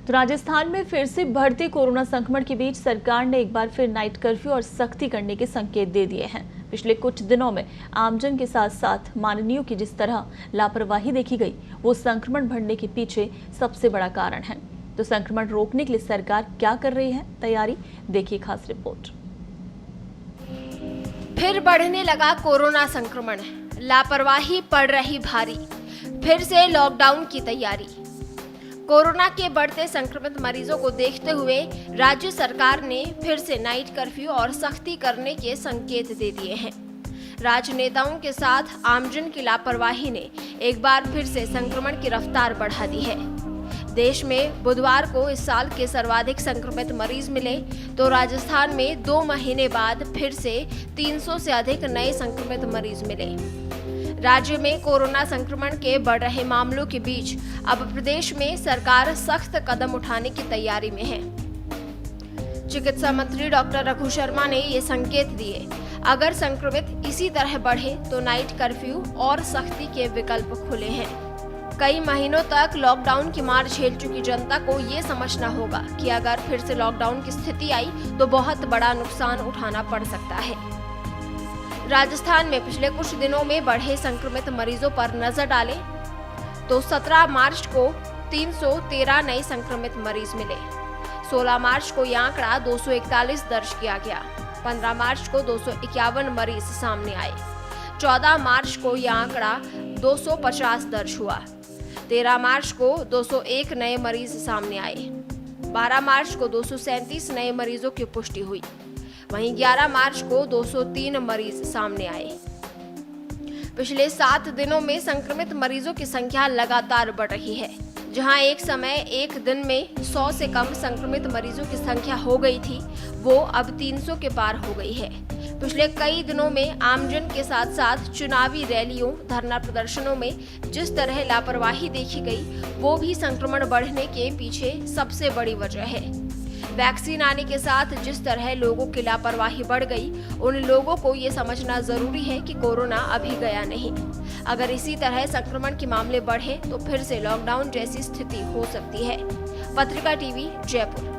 तो राजस्थान में फिर से बढ़ते कोरोना संक्रमण के बीच सरकार ने एक बार फिर नाइट कर्फ्यू और सख्ती करने के संकेत दे दिए हैं। पिछले कुछ दिनों में आमजन के साथ साथ माननीयों की जिस तरह लापरवाही देखी गई, वो संक्रमण बढ़ने के पीछे सबसे बड़ा कारण है। तो संक्रमण रोकने के लिए सरकार क्या कर रही है तैयारी, देखिए खास रिपोर्ट। फिर बढ़ने लगा कोरोना संक्रमण, लापरवाही पड़ रही भारी, फिर से लॉकडाउन की तैयारी। कोरोना के बढ़ते संक्रमित मरीजों को देखते हुए राज्य सरकार ने फिर से नाइट कर्फ्यू और सख्ती करने के संकेत दे दिए हैं। राजनेताओं के साथ आमजन की लापरवाही ने एक बार फिर से संक्रमण की रफ्तार बढ़ा दी है। देश में बुधवार को इस साल के सर्वाधिक संक्रमित मरीज मिले, तो राजस्थान में 2 महीने बाद फिर से 300 से अधिक नए संक्रमित मरीज मिले। राज्य में कोरोना संक्रमण के बढ़ रहे मामलों के बीच अब प्रदेश में सरकार सख्त कदम उठाने की तैयारी में है। चिकित्सा मंत्री डॉक्टर रघु शर्मा ने ये संकेत दिए, अगर संक्रमित इसी तरह बढ़े तो नाइट कर्फ्यू और सख्ती के विकल्प खुले हैं। कई महीनों तक लॉकडाउन की मार झेल चुकी जनता को ये समझना होगा कि अगर फिर से लॉकडाउन की स्थिति आई तो बहुत बड़ा नुकसान उठाना पड़ सकता है। राजस्थान में पिछले कुछ दिनों में बढ़े संक्रमित मरीजों पर नजर डालें तो 17 मार्च को 313 नए संक्रमित मरीज मिले। 16 मार्च को यह आंकड़ा 241 दर्ज किया गया। 15 मार्च को 251 मरीज सामने आए। 14 मार्च को यह आंकड़ा 250 दर्ज हुआ। 13 मार्च को 201 नए मरीज सामने आए। 12 मार्च को 237 नए मरीजों की पुष्टि हुई। वहीं 11 मार्च को 203 मरीज सामने आए। पिछले 7 दिनों में संक्रमित मरीजों की संख्या लगातार बढ़ रही है। जहां एक समय एक दिन में 100 से कम संक्रमित मरीजों की संख्या हो गई थी, वो अब 300 के पार हो गई है। पिछले कई दिनों में आमजन के साथ साथ चुनावी रैलियों, धरना प्रदर्शनों में जिस तरह लापरवाही देखी गई, वो भी संक्रमण बढ़ने के पीछे सबसे बड़ी वजह है। वैक्सीन आने के साथ जिस तरह लोगों की लापरवाही बढ़ गई, उन लोगों को ये समझना जरूरी है कि कोरोना अभी गया नहीं। अगर इसी तरह संक्रमण के मामले बढ़े तो फिर से लॉकडाउन जैसी स्थिति हो सकती है। पत्रिका टीवी, जयपुर।